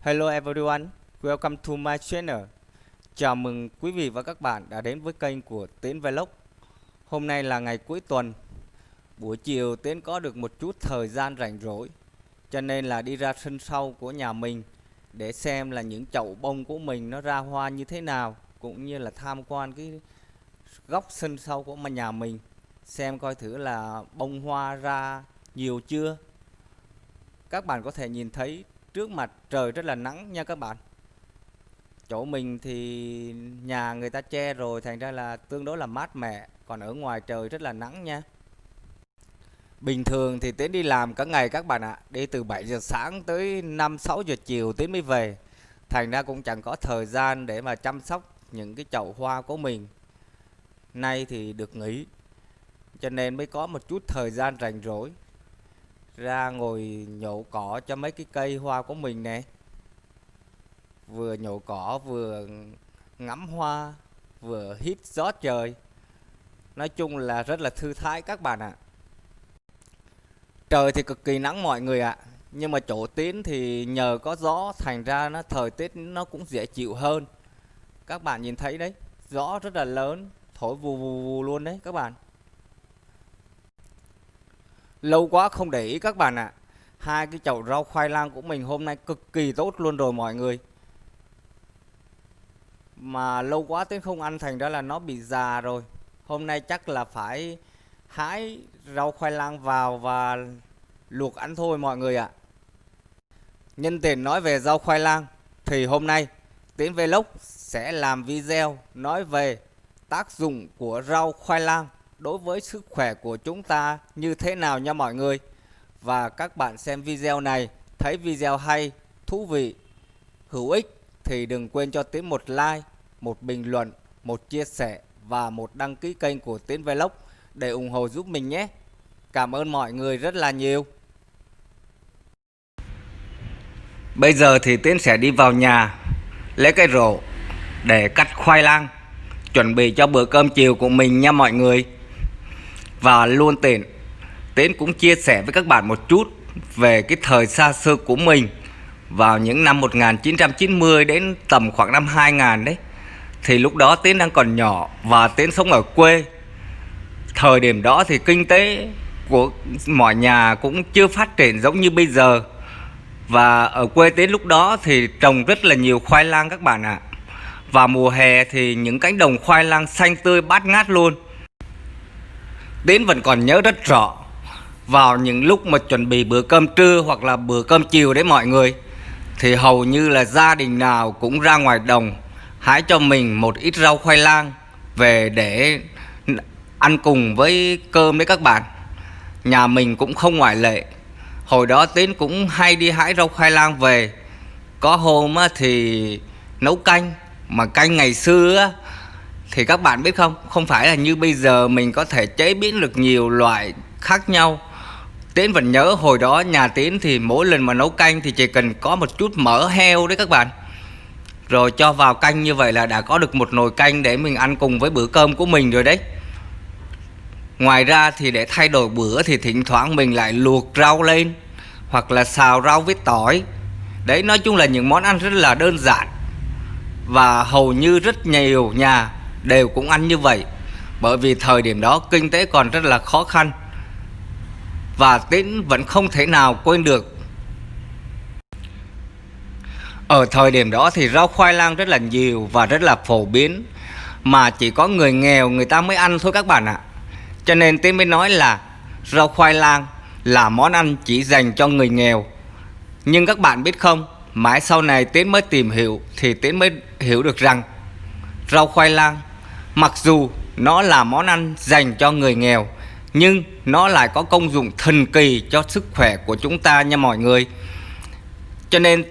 Hello everyone, welcome to my channel. Chào mừng quý vị và các bạn đã đến với kênh của Tiến Vlog. Hôm nay là ngày cuối tuần. Buổi chiều Tiến có được một chút thời gian rảnh rỗi, cho nên là đi ra sân sau của nhà mình để xem là những chậu bông của mình nó ra hoa như thế nào, cũng như là tham quan cái góc sân sau của nhà mình, xem coi thử là bông hoa ra nhiều chưa. Các bạn có thể nhìn thấy trước mặt trời rất là nắng nha các bạn. Chỗ mình thì nhà người ta che rồi, thành ra là tương đối là mát mẻ, còn ở ngoài trời rất là nắng nha. Bình thường thì Tiến đi làm cả ngày các bạn ạ, đi từ 7 giờ sáng tới 5-6 giờ chiều Tiến mới về. Thành ra cũng chẳng có thời gian để mà chăm sóc những cái chậu hoa của mình. Nay thì được nghỉ, cho nên mới có một chút thời gian rảnh rỗi ra ngồi nhổ cỏ cho mấy cái cây hoa của mình nè. Vừa nhổ cỏ vừa ngắm hoa, vừa hít gió trời. Nói chung là rất là thư thái các bạn ạ. Trời thì cực kỳ nắng mọi người ạ. Nhưng mà chỗ Tiến thì nhờ có gió, thành ra nó thời tiết nó cũng dễ chịu hơn. Các bạn nhìn thấy đấy, gió rất là lớn, thổi vù vù vù luôn đấy các bạn. Lâu quá không để ý các bạn ạ. Hai cái chậu rau khoai lang của mình hôm nay cực kỳ tốt luôn rồi mọi người. Mà lâu quá Tiến không ăn, thành ra là nó bị già rồi. Hôm nay chắc là phải hái rau khoai lang vào và luộc ăn thôi mọi người ạ. Nhân tiện nói về rau khoai lang thì hôm nay Tiến Vlog sẽ làm video nói về tác dụng của rau khoai lang đối với sức khỏe của chúng ta như thế nào nha mọi người. Và các bạn xem video này thấy video hay, thú vị, hữu ích thì đừng quên cho Tiến một like, một bình luận, một chia sẻ và một đăng ký kênh của Tiến Vlog để ủng hộ giúp mình nhé. Cảm ơn mọi người rất là nhiều. Bây giờ thì Tiến sẽ đi vào nhà lấy cái rổ để cắt khoai lang, chuẩn bị cho bữa cơm chiều của mình nha mọi người. Và luôn tiện Tiến cũng chia sẻ với các bạn một chút về cái thời xa xưa của mình vào những năm 1990 đến tầm khoảng năm 2000 đấy. Thì lúc đó Tiến đang còn nhỏ và Tiến sống ở quê. Thời điểm đó thì kinh tế của mọi nhà cũng chưa phát triển giống như bây giờ. Và ở quê Tiến lúc đó thì trồng rất là nhiều khoai lang các bạn ạ. Và mùa hè thì những cánh đồng khoai lang xanh tươi bát ngát luôn. Tiến vẫn còn nhớ rất rõ vào những lúc mà chuẩn bị bữa cơm trưa hoặc là bữa cơm chiều đấy mọi người, thì hầu như là gia đình nào cũng ra ngoài đồng hái cho mình một ít rau khoai lang về để ăn cùng với cơm đấy các bạn. Nhà mình cũng không ngoại lệ. Hồi đó Tiến cũng hay đi hái rau khoai lang về. Có hôm thì nấu canh, mà canh ngày xưa thì các bạn biết không, không phải là như bây giờ mình có thể chế biến được nhiều loại khác nhau. Tiến vẫn nhớ hồi đó nhà Tiến thì mỗi lần mà nấu canh thì chỉ cần có một chút mỡ heo đấy các bạn, rồi cho vào canh như vậy là đã có được một nồi canh để mình ăn cùng với bữa cơm của mình rồi đấy. Ngoài ra thì để thay đổi bữa thì thỉnh thoảng mình lại luộc rau lên hoặc là xào rau với tỏi. Đấy, nói chung là những món ăn rất là đơn giản và hầu như rất nhiều nhà đều cũng ăn như vậy. Bởi vì thời điểm đó kinh tế còn rất là khó khăn. Và Tiến vẫn không thể nào quên được, ở thời điểm đó thì rau khoai lang rất là nhiều và rất là phổ biến, mà chỉ có người nghèo người ta mới ăn thôi các bạn ạ. Cho nên Tiến mới nói là rau khoai lang là món ăn chỉ dành cho người nghèo. Nhưng các bạn biết không, mãi sau này Tiến mới tìm hiểu thì Tiến mới hiểu được rằng rau khoai lang mặc dù nó là món ăn dành cho người nghèo, nhưng nó lại có công dụng thần kỳ cho sức khỏe của chúng ta nha mọi người. Cho nên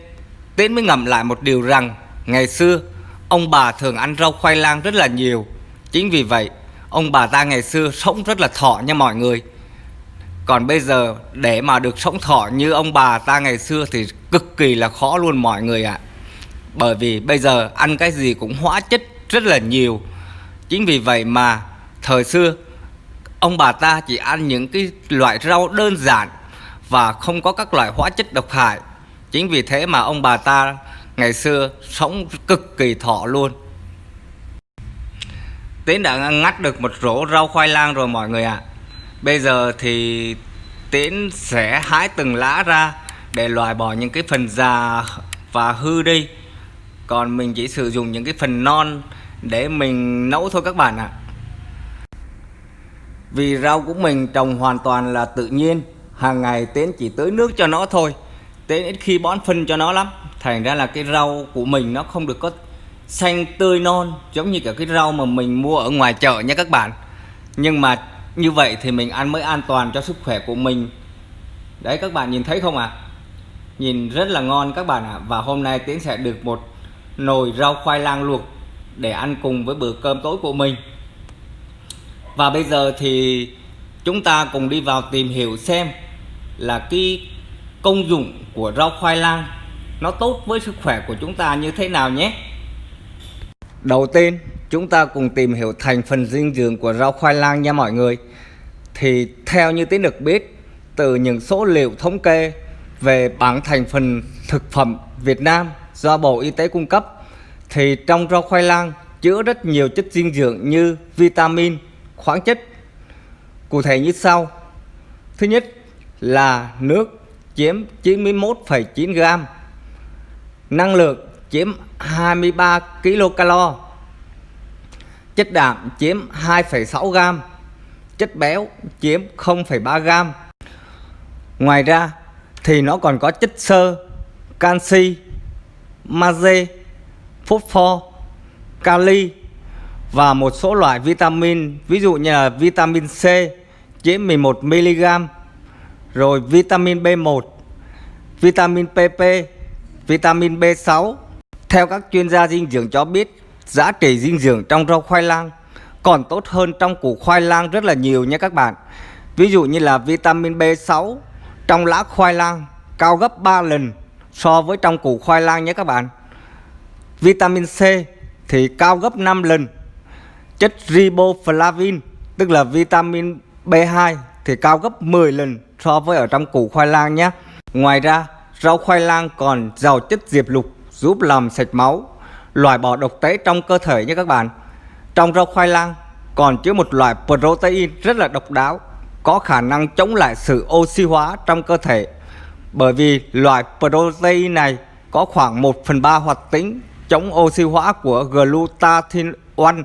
Tiến mới ngẫm lại một điều rằng ngày xưa ông bà thường ăn rau khoai lang rất là nhiều. Chính vì vậy ông bà ta ngày xưa sống rất là thọ nha mọi người. Còn bây giờ để mà được sống thọ như ông bà ta ngày xưa thì cực kỳ là khó luôn mọi người ạ. Bởi vì bây giờ ăn cái gì cũng hóa chất rất là nhiều. Chính vì vậy mà thời xưa ông bà ta chỉ ăn những cái loại rau đơn giản và không có các loại hóa chất độc hại. Chính vì thế mà ông bà ta ngày xưa sống cực kỳ thọ luôn. Tiến đã ngắt được một rổ rau khoai lang rồi mọi người ạ. Bây giờ thì Tiến sẽ hái từng lá ra để loại bỏ những cái phần già và hư đi. Còn mình chỉ sử dụng những cái phần non để mình nấu thôi các bạn ạ. Vì rau của mình trồng hoàn toàn là tự nhiên, hàng ngày Tiến chỉ tưới nước cho nó thôi. Tiến ít khi bón phân cho nó lắm. Thành ra là cái rau của mình nó không được có xanh tươi non giống như cả cái rau mà mình mua ở ngoài chợ nha các bạn. Nhưng mà như vậy thì mình ăn mới an toàn cho sức khỏe của mình. Đấy các bạn nhìn thấy không ạ? Nhìn rất là ngon các bạn ạ. Và hôm nay Tiến sẽ được một nồi rau khoai lang luộc để ăn cùng với bữa cơm tối của mình. Và bây giờ thì chúng ta cùng đi vào tìm hiểu xem là cái công dụng của rau khoai lang nó tốt với sức khỏe của chúng ta như thế nào nhé. Đầu tiên chúng ta cùng tìm hiểu thành phần dinh dưỡng của rau khoai lang nha mọi người. Thì theo như Tiến được biết từ những số liệu thống kê về bảng thành phần thực phẩm Việt Nam do Bộ Y tế cung cấp, thì trong rau khoai lang chứa rất nhiều chất dinh dưỡng như vitamin, khoáng chất. Cụ thể như sau. Thứ nhất là nước chiếm 91,9 g, năng lượng chiếm 23 kcal, chất đạm chiếm 2,6 g, chất béo chiếm 0,3 g. Ngoài ra thì nó còn có chất xơ, canxi, magie, phosphor, kali và một số loại vitamin, ví dụ như là vitamin C chiếm 11 mg, rồi vitamin B1, vitamin PP, vitamin B6. Theo các chuyên gia dinh dưỡng cho biết, giá trị dinh dưỡng trong rau khoai lang còn tốt hơn trong củ khoai lang rất là nhiều nha các bạn. Ví dụ như là vitamin B6 trong lá khoai lang cao gấp 3 lần so với trong củ khoai lang nhé các bạn. Vitamin C thì cao gấp 5 lần. Chất riboflavin tức là vitamin B2 thì cao gấp 10 lần so với ở trong củ khoai lang nhé. Ngoài ra rau khoai lang còn giàu chất diệp lục giúp làm sạch máu, loại bỏ độc tố trong cơ thể nhé các bạn. Trong rau khoai lang còn chứa một loại protein rất là độc đáo, có khả năng chống lại sự oxy hóa trong cơ thể. Bởi vì loại protein này có khoảng 1/3 hoạt tính chống oxy hóa của glutathione,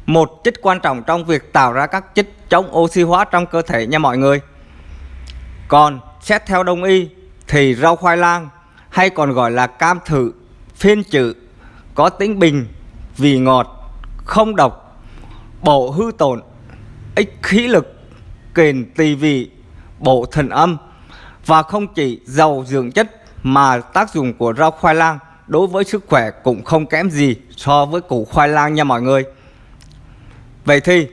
một chất quan trọng trong việc tạo ra các chất chống oxy hóa trong cơ thể nha mọi người. Còn xét theo đông y thì rau khoai lang hay còn gọi là cam thử phiên chữ có tính bình, vị ngọt, không độc, bổ hư tổn, ích khí lực, kền tỳ vị, bổ thần âm. Và không chỉ giàu dưỡng chất mà tác dụng của rau khoai lang đối với sức khỏe cũng không kém gì so với củ khoai lang nha mọi người. Vậy thì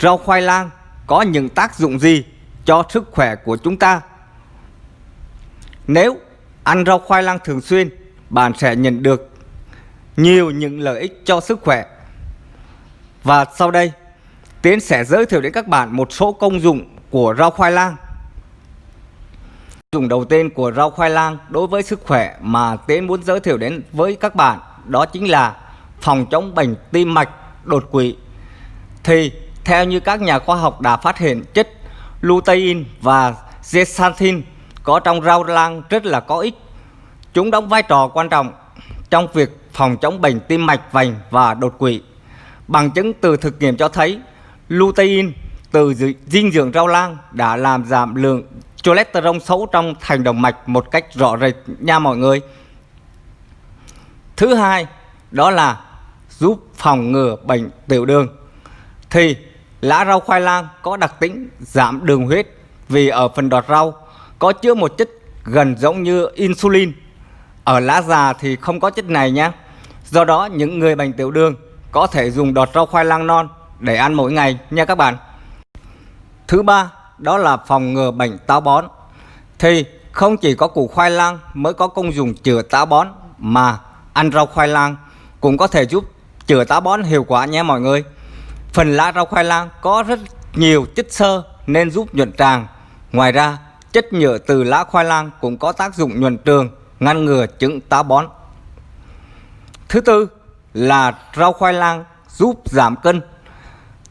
rau khoai lang có những tác dụng gì cho sức khỏe của chúng ta? Nếu ăn rau khoai lang thường xuyên, bạn sẽ nhận được nhiều những lợi ích cho sức khỏe. Và sau đây Tiến sẽ giới thiệu đến các bạn một số công dụng của rau khoai lang. Công dụng đầu tiên của rau khoai lang đối với sức khỏe mà Tiến muốn giới thiệu đến với các bạn đó chính là phòng chống bệnh tim mạch, đột quỵ. Thì theo như các nhà khoa học đã phát hiện, chất lutein và zeaxanthin có trong rau lang rất là có ích. Chúng đóng vai trò quan trọng trong việc phòng chống bệnh tim mạch vành và đột quỵ. Bằng chứng từ thực nghiệm cho thấy lutein từ dinh dưỡng rau lang đã làm giảm lượng cholesterol xấu trong thành động mạch một cách rõ rệt nha mọi người. Thứ hai đó là giúp phòng ngừa bệnh tiểu đường. Thì lá rau khoai lang có đặc tính giảm đường huyết vì ở phần đọt rau có chứa một chất gần giống như insulin. Ở lá già thì không có chất này nhé. Do đó những người bệnh tiểu đường có thể dùng đọt rau khoai lang non để ăn mỗi ngày nha các bạn. Thứ ba đó là phòng ngừa bệnh táo bón. Thì không chỉ có củ khoai lang mới có công dụng chữa táo bón, mà ăn rau khoai lang cũng có thể giúp chữa táo bón hiệu quả nhé mọi người. Phần lá rau khoai lang có rất nhiều chất xơ nên giúp nhuận tràng. Ngoài ra chất nhựa từ lá khoai lang cũng có tác dụng nhuận trường ngăn ngừa chứng táo bón. Thứ tư là rau khoai lang giúp giảm cân.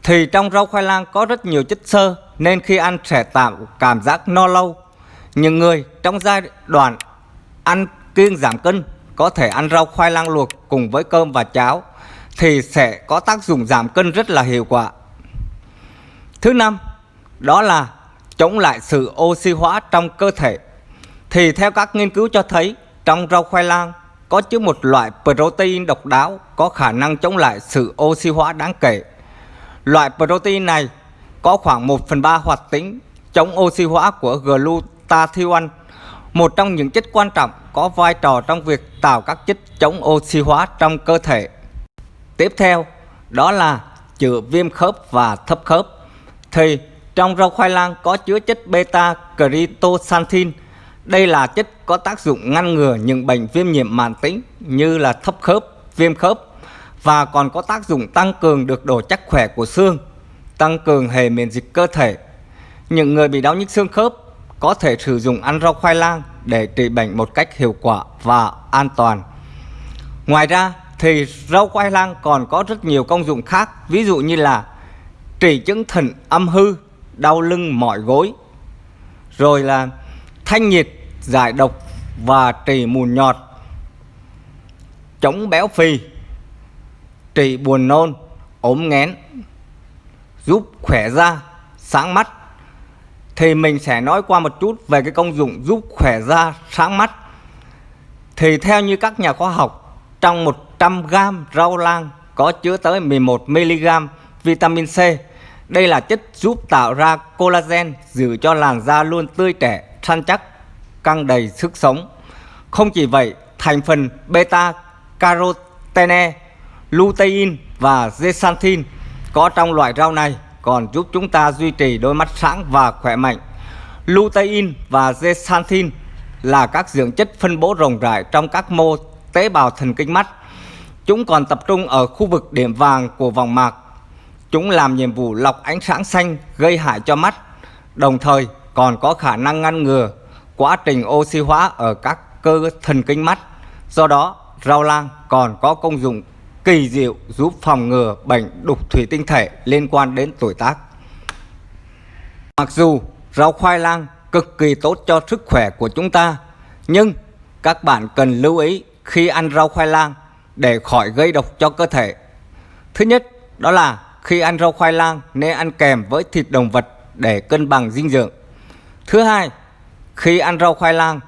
Thì trong rau khoai lang có rất nhiều chất xơ nên khi ăn sẽ tạo cảm giác no lâu. Những người trong giai đoạn ăn kiêng giảm cân có thể ăn rau khoai lang luộc cùng với cơm và cháo thì sẽ có tác dụng giảm cân rất là hiệu quả. Thứ năm đó là chống lại sự oxy hóa trong cơ thể. Thì theo các nghiên cứu cho thấy trong rau khoai lang có chứa một loại protein độc đáo có khả năng chống lại sự oxy hóa đáng kể. Loại protein này có khoảng 1/3 hoạt tính chống oxy hóa của glutathione, một trong những chất quan trọng có vai trò trong việc tạo các chất chống oxy hóa trong cơ thể. Tiếp theo đó là chữa viêm khớp và thấp khớp. Thì trong rau khoai lang có chứa chất beta-carotein. Đây là chất có tác dụng ngăn ngừa những bệnh viêm nhiễm mãn tính như là thấp khớp, viêm khớp, và còn có tác dụng tăng cường được độ chắc khỏe của xương, tăng cường hệ miễn dịch cơ thể. Những người bị đau nhức xương khớp có thể sử dụng ăn rau khoai lang để trị bệnh một cách hiệu quả và an toàn. Ngoài ra thì rau khoai lang còn có rất nhiều công dụng khác, ví dụ như là trị chứng thận âm hư, đau lưng mỏi gối, rồi là thanh nhiệt, giải độc và trị mụn nhọt, chống béo phì, trị buồn nôn, ốm nghén, giúp khỏe da, sáng mắt. Thì mình sẽ nói qua một chút về cái công dụng giúp khỏe da, sáng mắt. Thì theo như các nhà khoa học, trong 100 g rau lang có chứa tới 11 mg vitamin C. Đây là chất giúp tạo ra collagen, giữ cho làn da luôn tươi trẻ, săn chắc, căng đầy sức sống. Không chỉ vậy, thành phần beta-carotene, lutein và zeaxanthin có trong loại rau này còn giúp chúng ta duy trì đôi mắt sáng và khỏe mạnh. Lutein và zeaxanthin là các dưỡng chất phân bố rộng rãi trong các mô tế bào thần kinh mắt. Chúng còn tập trung ở khu vực điểm vàng của vòng mạc. Chúng làm nhiệm vụ lọc ánh sáng xanh gây hại cho mắt, đồng thời còn có khả năng ngăn ngừa quá trình oxy hóa ở các cơ thần kinh mắt. Do đó, rau lang còn có công dụng kỳ diệu giúp phòng ngừa bệnh đục thủy tinh thể liên quan đến tuổi tác. Mặc dù rau khoai lang cực kỳ tốt cho sức khỏe của chúng ta, nhưng các bạn cần lưu ý khi ăn rau khoai lang để khỏi gây độc cho cơ thể. Thứ nhất đó là khi ăn rau khoai lang nên ăn kèm với thịt động vật để cân bằng dinh dưỡng. Thứ hai, khi ăn rau khoai lang,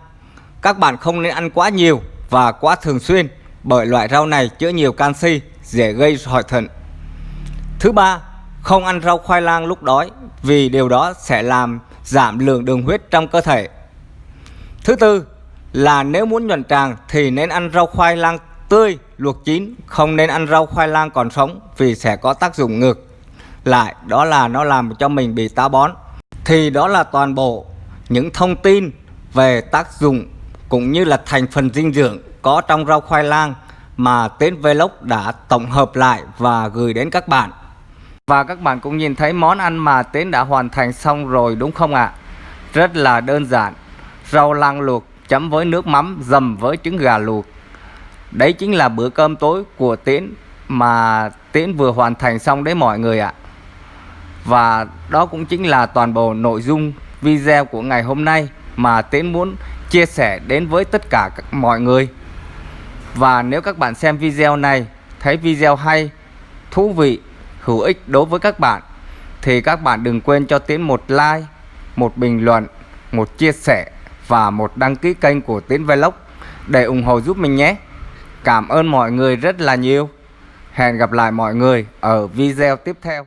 các bạn không nên ăn quá nhiều và quá thường xuyên, bởi loại rau này chứa nhiều canxi, dễ gây sỏi thận. Thứ ba, không ăn rau khoai lang lúc đói, vì điều đó sẽ làm giảm lượng đường huyết trong cơ thể. Thứ tư là nếu muốn nhuận tràng thì nên ăn rau khoai lang tươi, luộc chín, không nên ăn rau khoai lang còn sống vì sẽ có tác dụng ngược lại, đó là nó làm cho mình bị táo bón. Thì đó là toàn bộ những thông tin về tác dụng cũng như là thành phần dinh dưỡng có trong rau khoai lang mà Tiến Vlog đã tổng hợp lại và gửi đến các bạn. Và các bạn cũng nhìn thấy món ăn mà Tiến đã hoàn thành xong rồi đúng không ạ? Rất là đơn giản. Rau lang luộc chấm với nước mắm, dầm với trứng gà luộc. Đấy chính là bữa cơm tối của Tiến mà Tiến vừa hoàn thành xong đấy mọi người ạ. Và đó cũng chính là toàn bộ nội dung video của ngày hôm nay mà Tiến muốn chia sẻ đến với tất cả mọi người. Và nếu các bạn xem video này thấy video hay, thú vị, hữu ích đối với các bạn thì các bạn đừng quên cho Tiến một like, một bình luận, một chia sẻ và một đăng ký kênh của Tiến Vlog để ủng hộ giúp mình nhé. Cảm ơn mọi người rất là nhiều. Hẹn gặp lại mọi người ở video tiếp theo.